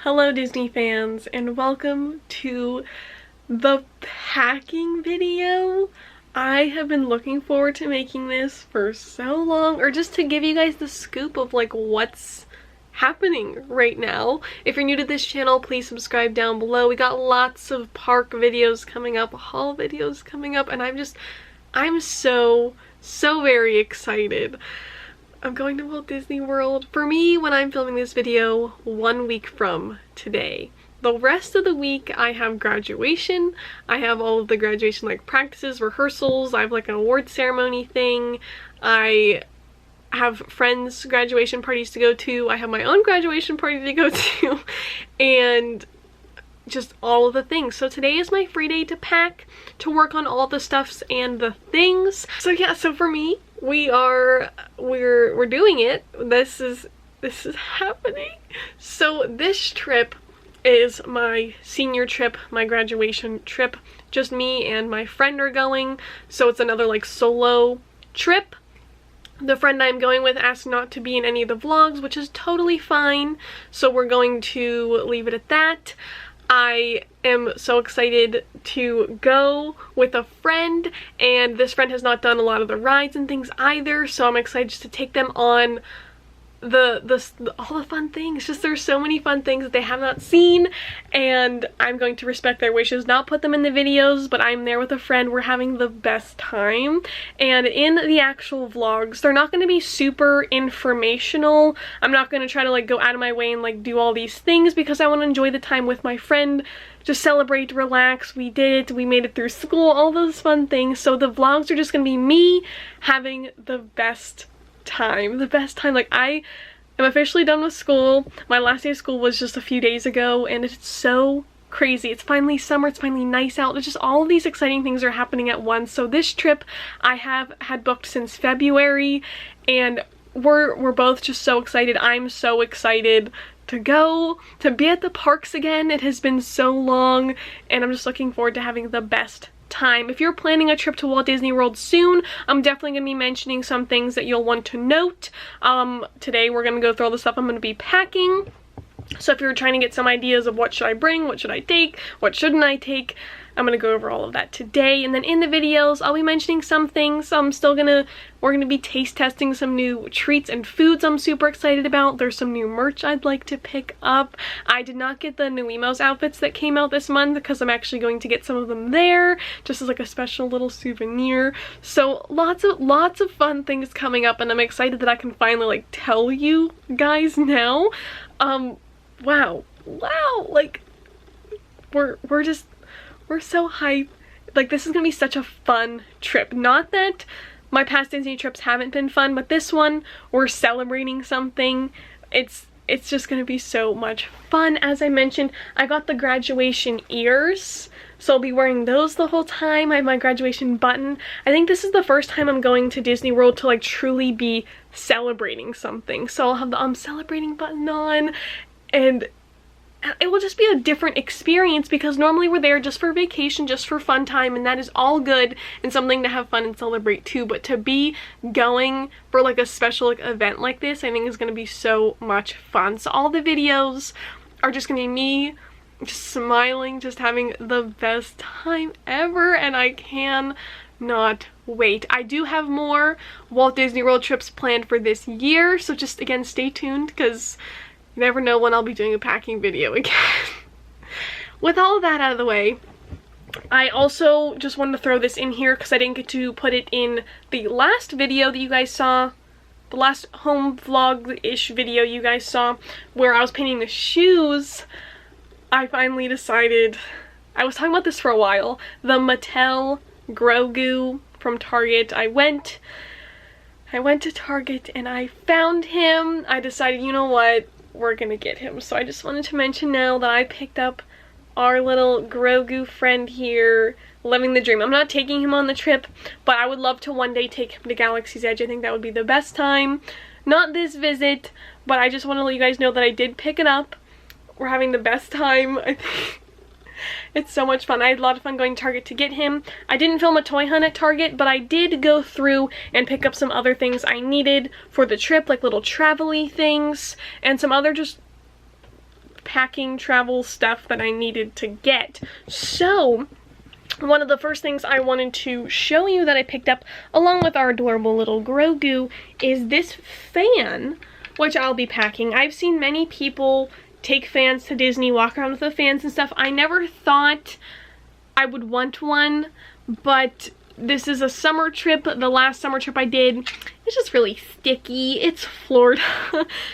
Hello Disney fans, and welcome to the packing video. I have been looking forward to making this for so long, or just to give you guys the scoop of like what's happening right now. If you're new to this channel, please subscribe down below. We got lots of park videos coming up, haul videos coming up, and I'm so very excited. I'm going to Walt Disney World. For me, when I'm filming this video, 1 week from today. The rest of the week, I have graduation. I have all of the graduation like practices, rehearsals. I have like an award ceremony thing. I have friends' graduation parties to go to. I have my own graduation party to go to. And just all of the things. So today is my free day to pack, to work on all the stuffs and the things. So yeah, so for me, we're doing it. This is happening. So this trip is my senior trip, my graduation trip. Just me and my friend are going. So it's another like solo trip. The friend I'm going with asked not to be in any of the vlogs, which is totally fine. So we're going to leave it at that. I am so excited to go with a friend, and this friend has not done a lot of the rides and things either, so I'm excited just to take them on all the fun things. Just there's so many fun things that they have not seen, and I'm going to respect their wishes, not put them in the videos, but I'm there with a friend. We're having the best time. And in the actual vlogs, they're not going to be super informational. I'm not going to try to like go out of my way and like do all these things, because I want to enjoy the time with my friend, just celebrate, relax. We did it, we made it through school, all those fun things. So the vlogs are just going to be me having the best time. Like, I am officially done with school. My last day of school was just a few days ago, and it's so crazy. It's finally summer, it's finally nice out. It's just all of these exciting things are happening at once. So this trip I have had booked since February, and we're both just so excited. I'm so excited to go, to be at the parks again. It has been so long, and I'm just looking forward to having the best time. If you're planning a trip to Walt Disney World soon, I'm definitely going to be mentioning some things that you'll want to note. Today we're going to go through all the stuff I'm going to be packing. So if you're trying to get some ideas of what should I bring, what should I take, what shouldn't I take, I'm going to go over all of that today. And then in the videos, I'll be mentioning some things. We're going to be taste testing some new treats and foods I'm super excited about. There's some new merch I'd like to pick up. I did not get the new Emos outfits that came out this month, because I'm actually going to get some of them there, just as like a special little souvenir. So lots of fun things coming up, and I'm excited that I can finally like tell you guys now. Wow, like we're so hyped. Like, this is gonna be such a fun trip. Not that my past Disney trips haven't been fun, but this one, we're celebrating something. It's just gonna be so much fun. As I mentioned, I got the graduation ears, so I'll be wearing those the whole time. I have my graduation button. I think this is the first time I'm going to Disney World to like truly be celebrating something. So I'll have the celebrating button on, and it will just be a different experience, because normally we're there just for vacation, just for fun time, and that is all good and something to have fun and celebrate too. But to be going for like a special like event like this, I think is going to be so much fun. So all the videos are just going to be me just smiling, just having the best time ever, and I cannot wait. I do have more Walt Disney World trips planned for this year, so just again stay tuned, because you never know when I'll be doing a packing video again. With all of that out of the way, I also just wanted to throw this in here because I didn't get to put it in the last video that you guys saw, the last home vlog-ish video you guys saw, where I was painting the shoes. I finally decided, I was talking about this for a while, the Mattel Grogu from Target. I went to Target and I found him. I decided, you know what, we're gonna get him. So I just wanted to mention now that I picked up our little Grogu friend here, living the dream. I'm not taking him on the trip, but I would love to one day take him to Galaxy's Edge. I think that would be the best time. Not this visit, but I just want to let you guys know that I did pick it up. We're having the best time. I think it's so much fun. I had a lot of fun going to Target to get him. I didn't film a toy hunt at Target, but I did go through and pick up some other things I needed for the trip, like little travel-y things, and some other just packing travel stuff that I needed to get. So one of the first things I wanted to show you that I picked up along with our adorable little Grogu is this fan, which I'll be packing. I've seen many people take fans to Disney, walk around with the fans and stuff. I never thought I would want one, but this is a summer trip. The last summer trip I did, it's just really sticky. It's Florida.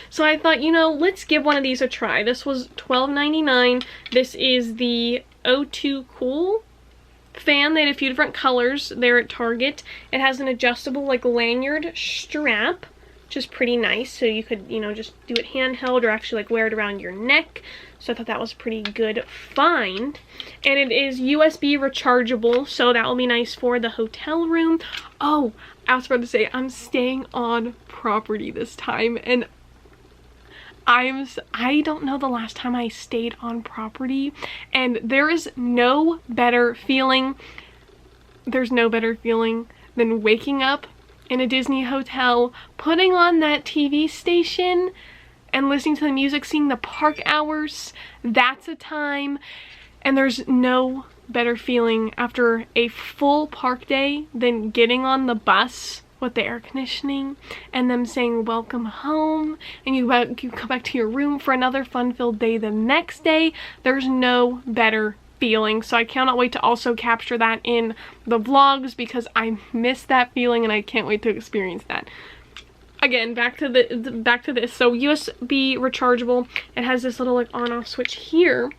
So I thought, you know, let's give one of these a try. This was $12.99. This is the O2 Cool fan. They had a few different colors there at Target. It has an adjustable like lanyard strap, which is pretty nice. So you could, you know, just do it handheld or actually like wear it around your neck. So I thought that was a pretty good find. And it is USB rechargeable, so that will be nice for the hotel room. Oh, I was about to say, I'm staying on property this time, and I don't know the last time I stayed on property, and there is no better feeling. There's no better feeling than waking up in a Disney hotel, putting on that TV station, and listening to the music, seeing the park hours. That's a time. And there's no better feeling after a full park day than getting on the bus with the air conditioning and them saying welcome home, and you come back to your room for another fun-filled day the next day. There's no better feeling. So I cannot wait to also capture that in the vlogs because I miss that feeling and I can't wait to experience that. Again, back to this. So USB rechargeable. It has this little like on-off switch here,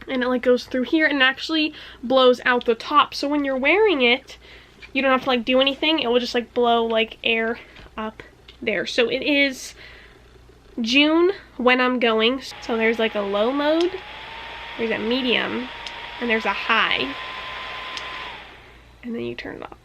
and it like goes through here and actually blows out the top. So when you're wearing it, you don't have to like do anything. It will just like blow like air up there. So it is June when I'm going. So there's like a low mode, there's a medium, and there's a high, and then you turn it off.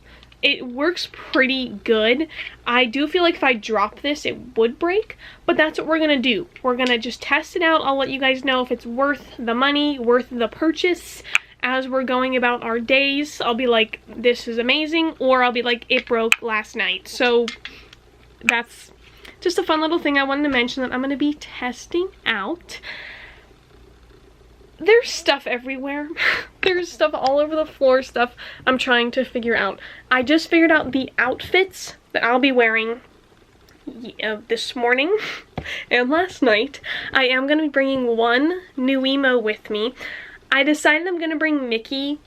It works pretty good. I do feel like if I drop this, it would break, but that's what we're gonna do. We're gonna just test it out. I'll let you guys know if it's worth the money, worth the purchase. As we're going about our days, I'll be like, this is amazing, or I'll be like, it broke last night. So that's just a fun little thing I wanted to mention that I'm gonna be testing out. There's stuff everywhere. There's stuff all over the floor, stuff I'm trying to figure out. I just figured out the outfits that I'll be wearing this morning and last night. I am going to be bringing one new emo with me. I decided I'm going to bring Mickey.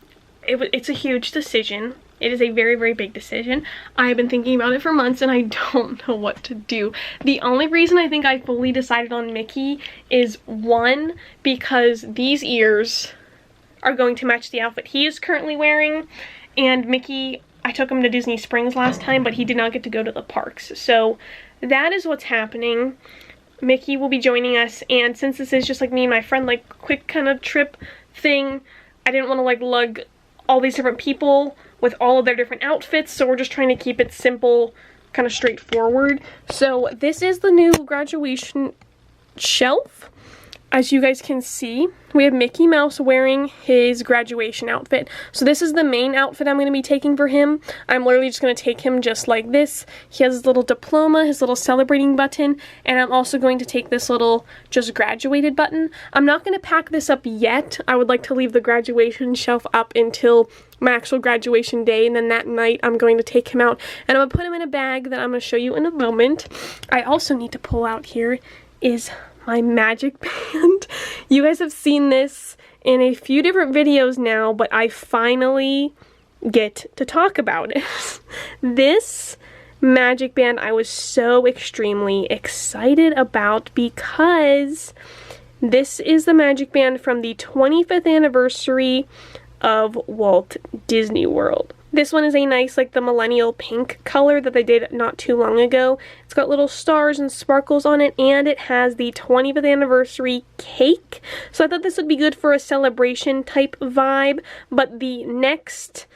It's a huge decision. It is a very, very big decision. I've been thinking about it for months and I don't know what to do. The only reason I think I fully decided on Mickey is one, because these ears are going to match the outfit he is currently wearing, and Mickey, I took him to Disney Springs last time, but he did not get to go to the parks. So that is what's happening. Mickey will be joining us, and since this is just like me and my friend, like quick kind of trip thing, I didn't want to like lug all these different people with all of their different outfits, so we're just trying to keep it simple, kind of straightforward. So this is the new graduation shelf. As you guys can see, we have Mickey Mouse wearing his graduation outfit. So this is the main outfit I'm going to be taking for him. I'm literally just going to take him just like this. He has his little diploma, his little celebrating button, and I'm also going to take this little just graduated button. I'm not going to pack this up yet. I would like to leave the graduation shelf up until my actual graduation day, and then that night I'm going to take him out and I'm going to put him in a bag that I'm going to show you in a moment. I also need to pull out here is my magic band. You guys have seen this in a few different videos now, but I finally get to talk about it. This magic band I was so extremely excited about because this is the magic band from the 25th anniversary of Walt Disney World. This one is a nice, like the millennial pink color that they did not too long ago. It's got little stars and sparkles on it, and it has the 25th anniversary cake. So I thought this would be good for a celebration type vibe, but the next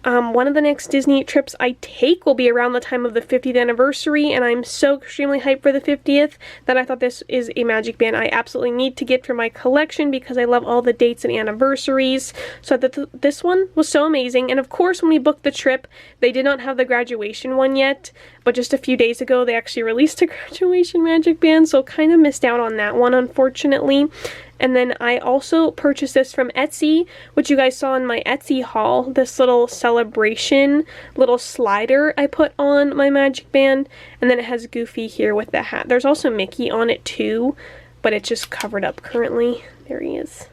One of the next Disney trips I take will be around the time of the 50th anniversary, and I'm so extremely hyped for the 50th that I thought this is a magic band I absolutely need to get for my collection because I love all the dates and anniversaries. So this one was so amazing. And of course, when we booked the trip, they did not have the graduation one yet, but just a few days ago they actually released a graduation magic band, so kind of missed out on that one, unfortunately. And then I also purchased this from Etsy, which you guys saw in my Etsy haul, this little celebration little slider I put on my magic band. And then it has Goofy here with the hat. There's also Mickey on it too, but it's just covered up currently. There he is.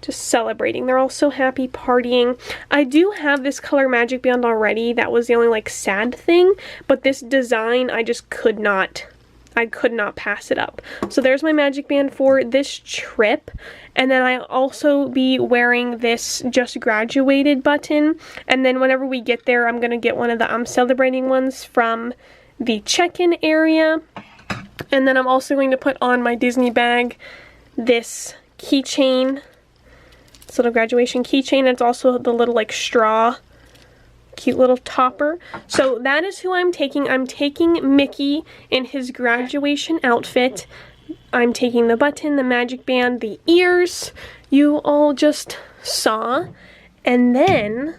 Just celebrating. They're all so happy partying. I do have this color magic band already. That was the only like sad thing, but this design I just could not pass it up. So there's my magic band for this trip. And then I'll also be wearing this just graduated button. And then whenever we get there, I'm gonna get one of the I'm celebrating ones from the check-in area. And then I'm also going to put on my Disney bag this keychain, this little graduation keychain. It's also the little like straw cute little topper. So that is who I'm taking. I'm taking Mickey in his graduation outfit. I'm taking the button, the magic band, the ears you all just saw. And then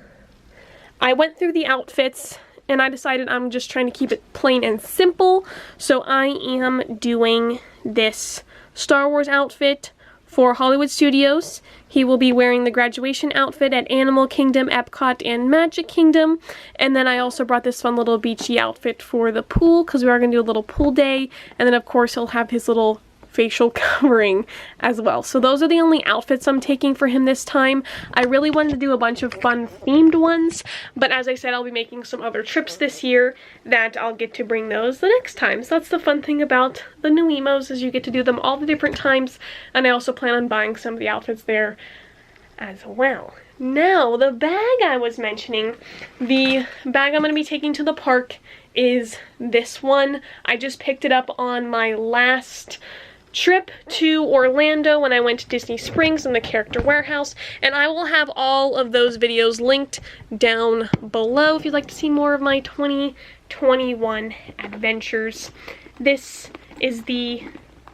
I went through the outfits and I decided I'm just trying to keep it plain and simple. So I am doing this Star Wars outfit for Hollywood Studios. He will be wearing the graduation outfit at Animal Kingdom, Epcot, and Magic Kingdom. And then I also brought this fun little beachy outfit for the pool because we are going to do a little pool day. And then of course he'll have his little facial covering as well. So those are the only outfits I'm taking for him this time. I really wanted to do a bunch of fun themed ones, but as I said, I'll be making some other trips this year that I'll get to bring those the next time. So that's the fun thing about the new emos, is you get to do them all the different times, and I also plan on buying some of the outfits there as well. Now, the bag I was mentioning, the bag I'm going to be taking to the park is this one. I just picked it up on my last trip to Orlando when I went to Disney Springs in the Character Warehouse, and I will have all of those videos linked down below if you'd like to see more of my 2021 adventures. This is the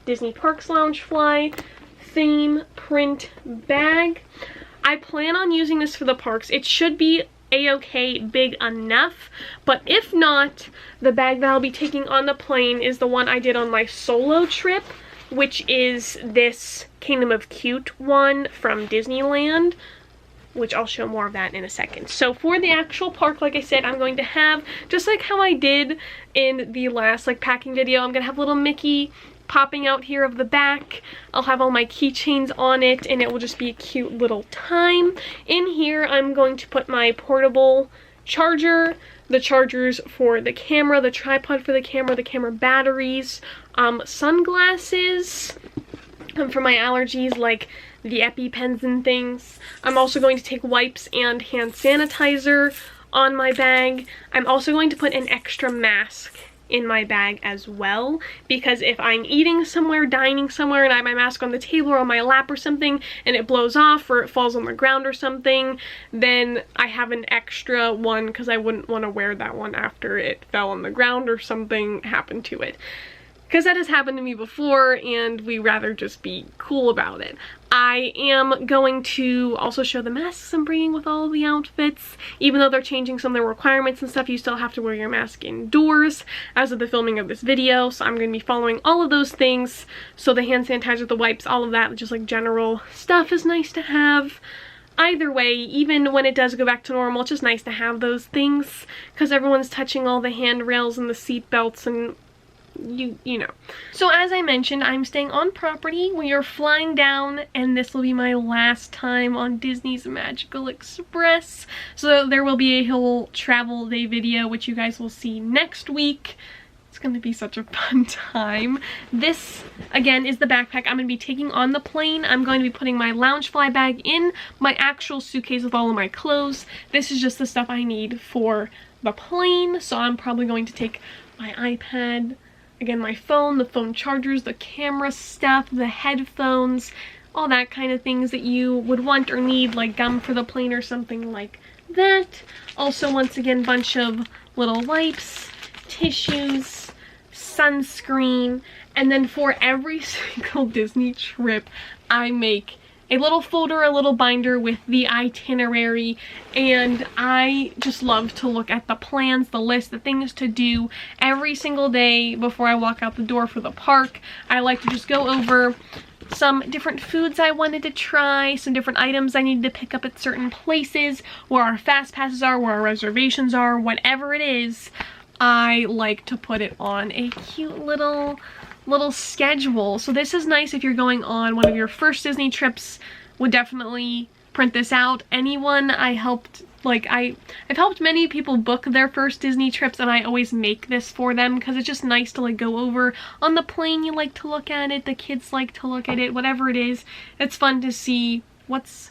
Disney Parks Loungefly theme print bag. I plan on using this for the parks. It should be a-okay big enough, but if not, the bag that I'll be taking on the plane is the one I did on my solo trip, which is this Kingdom of Cute one from Disneyland, which I'll show more of that in a second. So for the actual park, like I said, I'm going to have, just like how I did in the last like packing video, I'm gonna have little Mickey popping out here of the back. I'll have all my keychains on it, and it will just be a cute little time. In here, I'm going to put my portable charger, the chargers for the camera, the tripod for the camera batteries, sunglasses for my allergies, like the EpiPens and things. I'm also going to take wipes and hand sanitizer on my bag. I'm also going to put an extra mask in my bag as well, because if I'm eating somewhere, dining somewhere, and I have my mask on the table or on my lap or something, and it blows off or it falls on the ground or something, then I have an extra one because I wouldn't want to wear that one after it fell on the ground or something happened to it. Because that has happened to me before, and we rather just be cool about it. I am going to also show the masks I'm bringing with all of the outfits. Even though they're changing some of the requirements and stuff, you still have to wear your mask indoors as of the filming of this video. So I'm going to be following all of those things. So the hand sanitizer, the wipes, all of that, just like general stuff is nice to have. Either way, even when it does go back to normal, it's just nice to have those things because everyone's touching all the handrails and the seat belts and you know. So as I mentioned, I'm staying on property. We are flying down, and this will be my last time on Disney's Magical Express. So there will be a whole travel day video, which you guys will see next week. It's going to be such a fun time. This, again, is the backpack I'm going to be taking on the plane. I'm going to be putting my Loungefly bag in my actual suitcase with all of my clothes. This is just the stuff I need for the plane. So I'm probably going to take my iPad, again, my phone, the phone chargers, the camera stuff, the headphones, all that kind of things that you would want or need, like gum for the plane or something like that. Also, once again, bunch of little wipes, tissues, sunscreen, and then for every single Disney trip, I make a little folder, a little binder with the itinerary, and I just love to look at the plans, the list, the things to do every single day before I walk out the door for the park. I like to just go over some different foods I wanted to try, some different items I needed to pick up at certain places, where our fast passes are, where our reservations are, whatever it is. I like to put it on a cute little schedule. So this is nice if you're going on one of your first Disney trips. Would definitely print this out. Anyone I helped, like I've helped many people book their first Disney trips, and I always make this for them because it's just nice to like go over on the plane. You like to look at it, the kids like to look at it, whatever it is. It's fun to see what's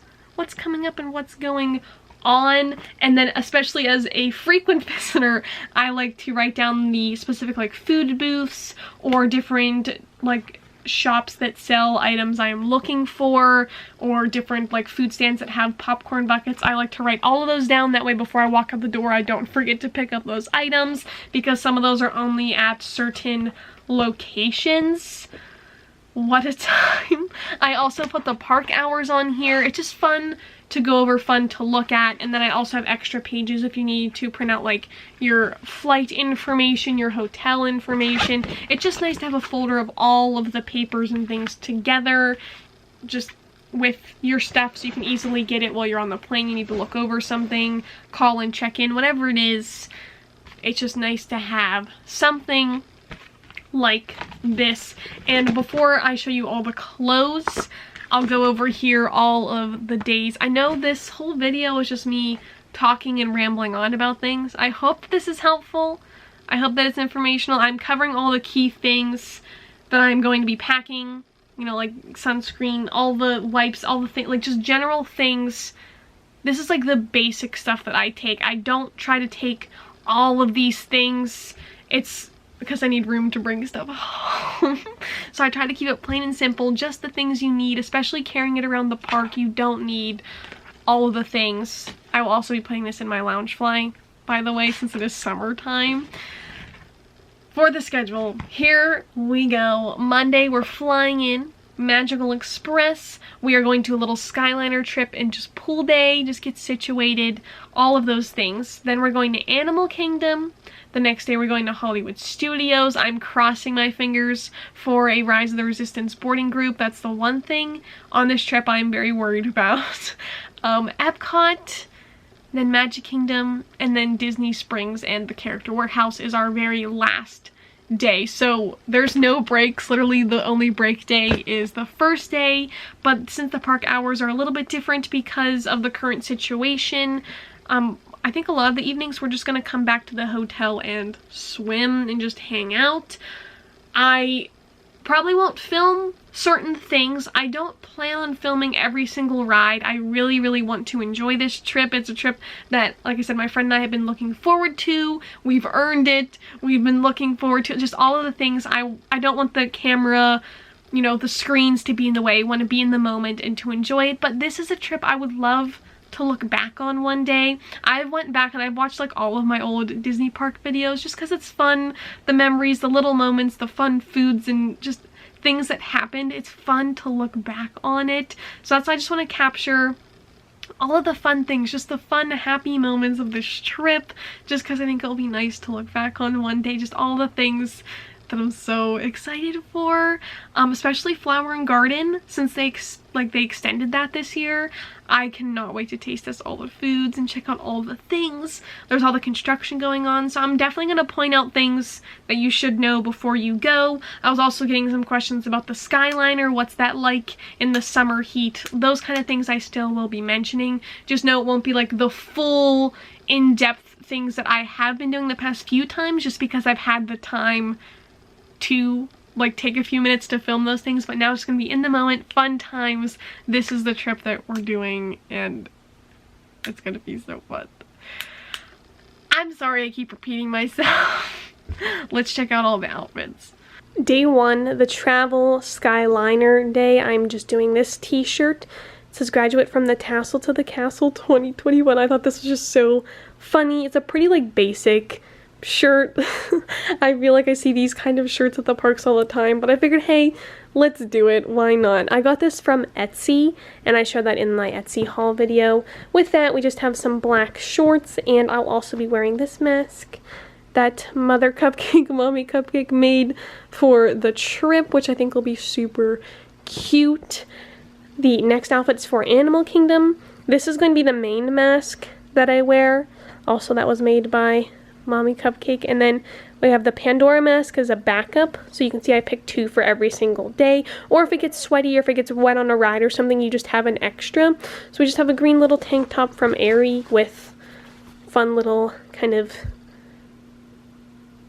coming up and what's going on. And then especially as a frequent visitor, I like to write down the specific like food booths or different like shops that sell items I am looking for, or different like food stands that have popcorn buckets. I like to write all of those down, that way before I walk out the door I don't forget to pick up those items, because some of those are only at certain locations. What a time. I also put the park hours on here. It's just fun to go over, fun to look at. And then I also have extra pages if you need to print out like your flight information, your hotel information. It's just nice to have a folder of all of the papers and things together, just with your stuff, so you can easily get it while you're on the plane. You need to look over something, call and check in, whatever it is. It's just nice to have something like this. And before I show you all the clothes, I'll go over here all of the days. I know this whole video is just me talking and rambling on about things. I hope this is helpful. I hope that it's informational. I'm covering all the key things that I'm going to be packing, you know, like sunscreen, all the wipes, all the things, like just general things. This is like the basic stuff that I take. I don't try to take all of these things. It's because I need room to bring stuff home. So I try to keep it plain and simple, just the things you need, especially carrying it around the park. You don't need all of the things. I will also be putting this in my Loungefly, by the way, since it is summertime. For the schedule, here we go. Monday, we're flying in Magical Express. We are going to a little Skyliner trip and just pool day, just get situated, all of those things. Then we're going to Animal Kingdom. The next day we're going to Hollywood Studios. I'm crossing my fingers for a Rise of the Resistance boarding group. That's the one thing on this trip I'm very worried about. Epcot, then Magic Kingdom, and then Disney Springs and the Character Warehouse is our very last day. So there's no breaks. Literally the only break day is the first day, but since the park hours are a little bit different because of the current situation, I think a lot of the evenings we're just gonna come back to the hotel and swim and just hang out. I probably won't film certain things. I don't plan on filming every single ride. I really want to enjoy this trip. It's a trip that, like I said, my friend and I have been looking forward to. We've earned it. We've been looking forward to it. Just all of the things. I don't want the camera, you know, the screens to be in the way. I want to be in the moment and to enjoy it. But this is a trip I would love to look back on one day. I went back and I watched like all of my old Disney park videos just because it's fun. The memories, the little moments, the fun foods, and just things that happened. It's fun to look back on it. So that's why I just want to capture all of the fun things, just the fun, happy moments of this trip, just because I think it'll be nice to look back on one day. Just all the things that I'm so excited for, especially Flower and Garden, since they extended that this year. I cannot wait to taste all the foods and check out all the things. There's all the construction going on, so I'm definitely going to point out things that you should know before you go. I was also getting some questions about the Skyliner, what's that like in the summer heat, those kind of things I still will be mentioning. Just know it won't be like the full in-depth things that I have been doing the past few times, just because I've had the time to like take a few minutes to film those things, but now it's gonna be in the moment, fun times. This is the trip that we're doing and it's gonna be so fun. I'm sorry I keep repeating myself. Let's check out all the outfits. Day one, the travel Skyliner day. I'm just doing this t-shirt It says graduate from the tassel to the castle 2021. I thought this was just so funny. It's a pretty like basic shirt. I feel like I see these kind of shirts at the parks all the time, but I figured, hey, let's do it. Why not? I got this from Etsy, and I showed that in my Etsy haul video. With that, we just have some black shorts, and I'll also be wearing this mask that Mother Cupcake, Mommy Cupcake made for the trip, which I think will be super cute. The next outfit's for Animal Kingdom. This is going to be the main mask that I wear. Also, that was made by Mommy Cupcake. And then we have the Pandora mask as a backup. So you can see I picked 2 for every single day. Or if it gets sweaty or if it gets wet on a ride or something, you just have an extra. So we just have a green little tank top from Aerie with fun little kind of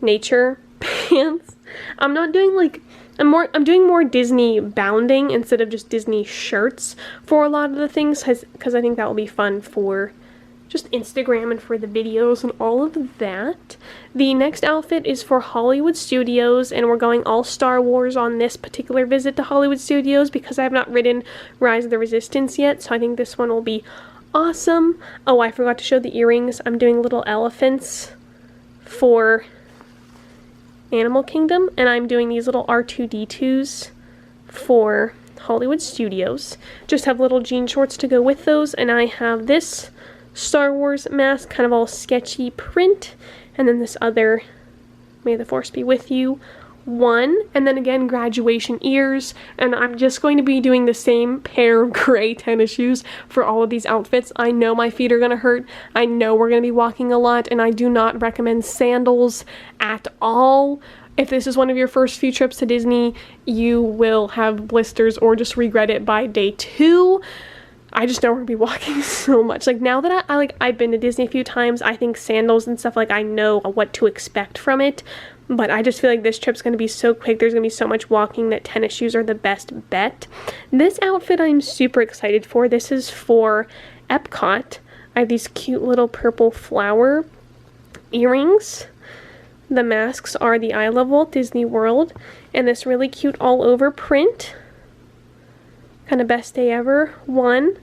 nature pants. I'm not doing like, I'm doing more Disney bounding instead of just Disney shirts for a lot of the things, because I think that will be fun for just Instagram and for the videos and all of that. The next outfit is for Hollywood Studios, and we're going all Star Wars on this particular visit to Hollywood Studios because I have not ridden Rise of the Resistance yet, so I think this one will be awesome. Oh, I forgot to show the earrings. I'm doing little elephants for Animal Kingdom, and I'm doing these little R2-D2s for Hollywood Studios. Just have little jean shorts to go with those, and I have this Star Wars mask, kind of all sketchy print, and then this other May the Force be with you one, and then again graduation ears, and I'm just going to be doing the same pair of gray tennis shoes for all of these outfits. I know my feet are gonna hurt, I know we're gonna be walking a lot, and I do not recommend sandals at all. If this is one of your first few trips to Disney, you will have blisters or just regret it by day 2. I just know we're gonna be walking so much. Like, now that I've been to Disney a few times, I think sandals and stuff, like, I know what to expect from it. But I just feel like this trip's gonna be so quick, there's gonna be so much walking, that tennis shoes are the best bet. This outfit I'm super excited for. This is for Epcot. I have these cute little purple flower earrings. The masks are the I Love Walt Disney World, and this really cute all over print. Kind of best day ever one.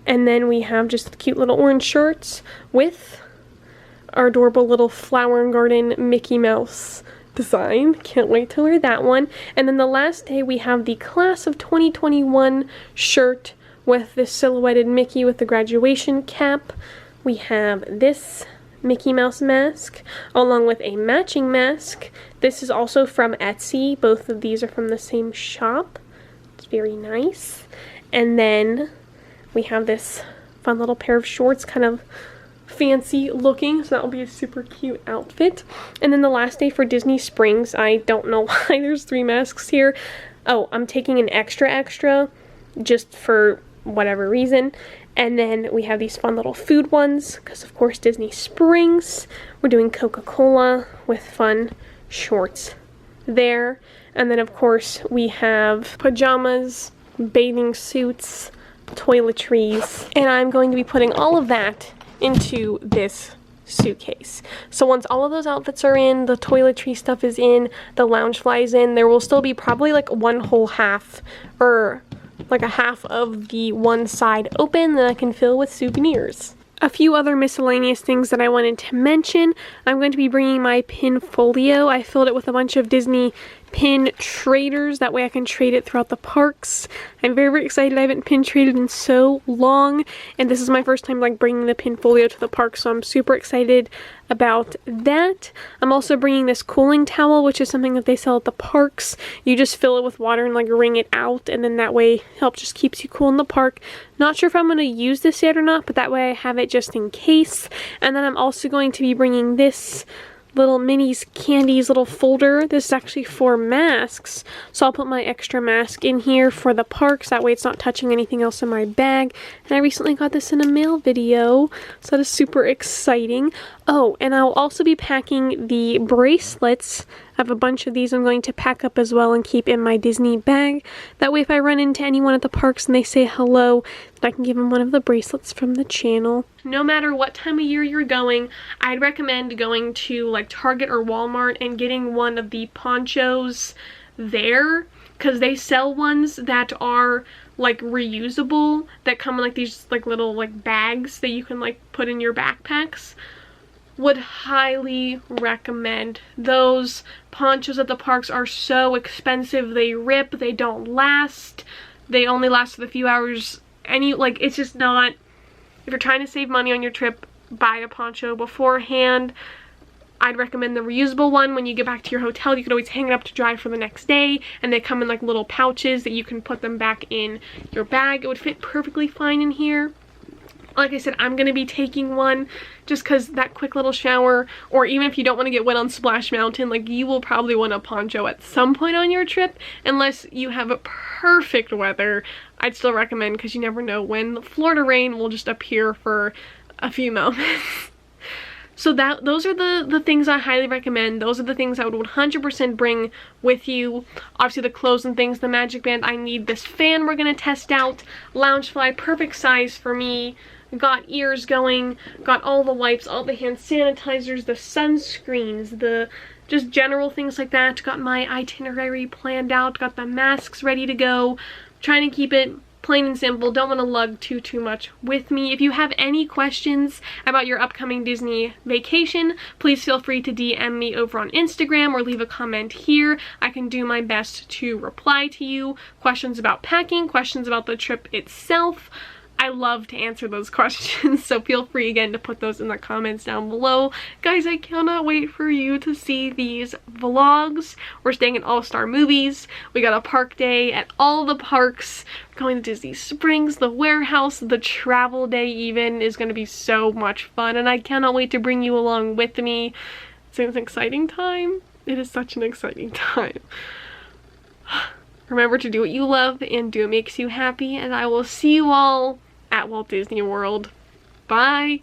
And then we have just cute little orange shirts with our adorable little flower and garden Mickey Mouse design. Can't wait to wear that one. And then the last day we have the Class of 2021 shirt with this silhouetted Mickey with the graduation cap. We have this Mickey Mouse mask along with a matching mask. This is also from Etsy. Both of these are from the same shop. It's very nice. And then we have this fun little pair of shorts, kind of fancy looking, so that will be a super cute outfit. And then the last day for Disney Springs, I don't know why there's 3 masks here. Oh, I'm taking an extra just for whatever reason. And then we have these fun little food ones, because of course Disney Springs. We're doing Coca-Cola with fun shorts there. And then of course we have pajamas, bathing suits, toiletries, and I'm going to be putting all of that into this suitcase. So once all of those outfits are in, the toiletry stuff is in, the Loungefly is in, there will still be probably like one whole half, or like a half of the one side open that I can fill with souvenirs. A few other miscellaneous things that I wanted to mention. I'm going to be bringing my pin folio. I filled it with a bunch of Disney pin traders. That way I can trade it throughout the parks. I'm very, very excited. I haven't pin traded in so long, and this is my first time like bringing the pin folio to the park, so I'm super excited about that. I'm also bringing this cooling towel, which is something that they sell at the parks. You just fill it with water and like wring it out, and then that way it just keeps you cool in the park. Not sure if I'm going to use this yet or not, but that way I have it just in case. And then I'm also going to be bringing this little minis candies little folder. This is actually for masks, so I'll put my extra mask in here for the parks, that way it's not touching anything else in my bag. And I recently got this in a mail video, so that is super exciting. Oh, and I'll also be packing the bracelets. I have a bunch of these I'm going to pack up as well and keep in my Disney bag. That way if I run into anyone at the parks and they say hello, I can give them one of the bracelets from the channel. No matter what time of year you're going, I'd recommend going to like Target or Walmart and getting one of the ponchos there, because they sell ones that are like reusable that come in like these like little like bags that you can like put in your backpacks. Would highly recommend. Those ponchos at the parks are so expensive. They rip, they don't last, they only last for a few hours. It's just not, if you're trying to save money on your trip, buy a poncho beforehand. I'd recommend the reusable one. When you get back to your hotel, you can always hang it up to dry for the next day, and they come in like little pouches that you can put them back in your bag. It would fit perfectly fine in here. Like I said, I'm going to be taking one just because that quick little shower, or even if you don't want to get wet on Splash Mountain, like you will probably want a poncho at some point on your trip, unless you have a perfect weather. I'd still recommend, because you never know when the Florida rain will just appear for a few moments. So those are the things I highly recommend. Those are the things I would 100% bring with you. Obviously the clothes and things, the magic band, I need this fan we're going to test out. Loungefly, perfect size for me. Got ears going, got all the wipes, all the hand sanitizers, the sunscreens, the just general things like that. Got my itinerary planned out, got the masks ready to go. Trying to keep it plain and simple, don't want to lug too much with me. If you have any questions about your upcoming Disney vacation, please feel free to DM me over on Instagram or leave a comment here. I can do my best to reply to you. Questions about packing, questions about the trip itself, I love to answer those questions, so feel free again to put those in the comments down below. Guys, I cannot wait for you to see these vlogs. We're staying at All-Star Movies. We got a park day at all the parks. We're going to Disney Springs, the warehouse, the travel day even is going to be so much fun, and I cannot wait to bring you along with me. It's an exciting time. It is such an exciting time. Remember to do what you love and do what makes you happy, and I will see you all at Walt Disney World. Bye!